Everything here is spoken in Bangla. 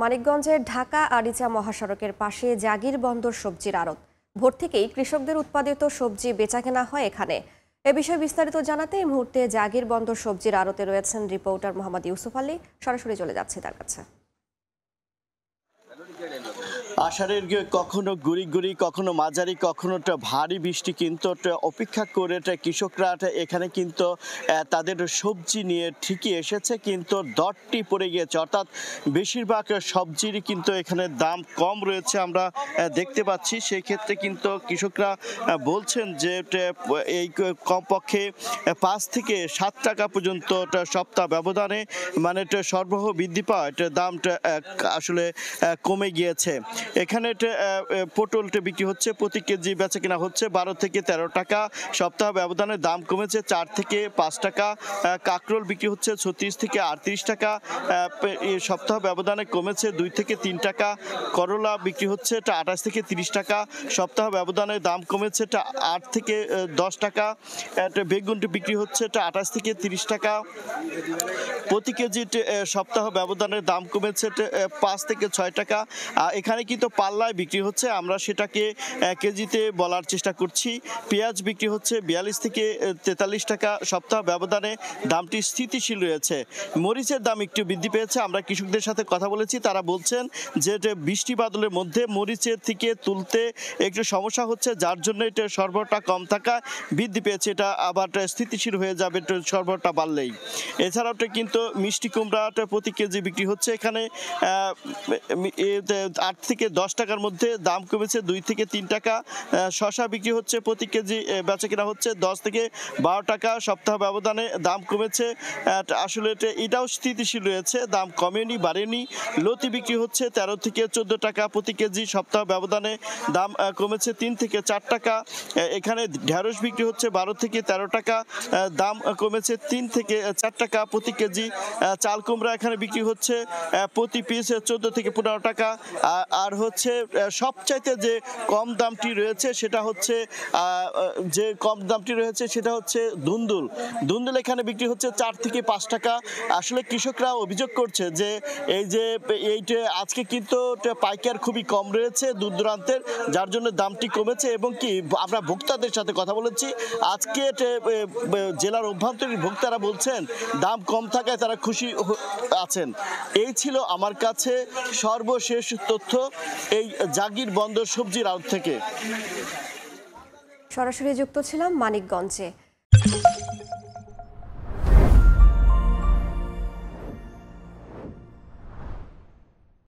মানিকগঞ্জের ঢাকা আরিচা মহাসড়কের পাশে জাগির বন্দর সবজির আড়ত। ভোর থেকেই কৃষকদের উৎপাদিত সবজি বেচাকেনা হয় এখানে। এ বিষয়ে বিস্তারিত জানাতে এই মুহূর্তে জাগির বন্দর সবজির আড়তে রয়েছেন রিপোর্টার মোহাম্মদ ইউসুফ আলী। সরাসরি চলে যাচ্ছে তার কাছে। আষাঢ়ের কখনো গুড়ি গুড়ি, কখনো মাঝারি, কখনো ভারী বৃষ্টি কিন্তু অপেক্ষা করে কৃষকরা এখানে কিন্তু তাদের সবজি নিয়ে ঠিকই এসেছে, কিন্তু দরটি পড়ে গিয়েছে। অর্থাৎ বেশিরভাগ সবজিরই কিন্তু এখানে দাম কম রয়েছে আমরা দেখতে পাচ্ছি। সেই ক্ষেত্রে কিন্তু কৃষকরা বলছেন যে এই কমপক্ষে 5 থেকে 7 টাকা পর্যন্ত সপ্তাহ ব্যবধানে মানে সরবরাহ বৃদ্ধি পাওয়া দামটা আসলে কমে গিয়েছে। এখানে পটলটা বিক্রি হচ্ছে, প্রতি কেজি বেচা কিনা হচ্ছে 12 থেকে 13 টাকা। সপ্তাহ ব্যবধানে দাম কমেছে 4 থেকে 5 টাকা। কাঁকরোল বিক্রি হচ্ছে 36 থেকে 38 টাকা। সপ্তাহ ব্যবধানে কমেছে 2 থেকে 3 টাকা। করলা বিক্রি হচ্ছে 28 থেকে 30 টাকা। সপ্তাহ ব্যবধানে দাম কমেছে 8 থেকে 10 টাকা। বেগুনটি বিক্রি হচ্ছে 28 থেকে 30 টাকা। প্রতি কেজি সপ্তাহ ব্যবধানে দাম কমেছে 5 থেকে 6 টাকা। এখানে কিন্তু পাল্লায় বিক্রি হচ্ছে, আমরা সেটাকে কেজিতে বলার চেষ্টা করছি। পেঁয়াজ বিক্রি হচ্ছে 42 থেকে 43 টাকা। সপ্তাহ ব্যবধানে দামটি স্থিতিশীল রয়েছে। মরিচের দাম একটু বৃদ্ধি পেয়েছে। আমরা কৃষকদের সাথে কথা বলেছি, তারা বলছেন যে বৃষ্টি বাদলের মধ্যে মরিচের থেকে তুলতে একটু সমস্যা হচ্ছে, যার জন্য এটা সরবরাহটা কম থাকা বৃদ্ধি পেয়েছে। এটা আবার স্থিতিশীল হয়ে যাবে সরবরাহটা বাড়লেই। এছাড়াও কিন্তু মিষ্টি কুমড়াটা প্রতি কেজি বিক্রি হচ্ছে এখানে 8 থেকে 10 টাকার মধ্যে, দাম কমেছে 2 থেকে 3 টাকা। শসা বিক্রি হচ্ছে প্রতি কেজি বেচা কেনা হচ্ছে 10 থেকে 12 টাকা। সপ্তাহ ব্যবধানে দাম কমেছে। আসলে এটাও স্থিতিশীল রয়েছে, দাম কমেনি বাড়েনি। লতি বিক্রি হচ্ছে 13 থেকে 14 টাকা প্রতি কেজি। সপ্তাহ ব্যবধানে দাম কমেছে 3 থেকে 4 টাকা। এখানে ঢেঁড়স বিক্রি হচ্ছে 12 থেকে 13 টাকা, দাম কমেছে 3 থেকে 4 টাকা প্রতি কেজি। চাল কুমড়া এখানে বিক্রি হচ্ছে প্রতি পিস 14 থেকে 15 টাকা। আর হচ্ছে সবচাইতে যে কম দামটি রয়েছে সেটা হচ্ছে ধুন্দুল এখানে বিক্রি হচ্ছে 4 থেকে 5 টাকা। আসলে কৃষকরা অভিযোগ করছে যে এইটা আজকে কিন্তু পাইকার খুবই কম রয়েছে দূর দূরান্তের, যার জন্য দামটি কমেছে। এবং কি আমরা ভোক্তাদের সাথে কথা বলেছি, আজকে জেলার অভ্যন্তরীণ ভোক্তারা বলছেন দাম কম থাকায় তারা খুশি আছেন। এই ছিল আমার কাছে সর্বশেষ তথ্য এই জাগির বন্দর সবজির আড়ত থেকে। সরাসরি যুক্ত ছিলাম মানিকগঞ্জে।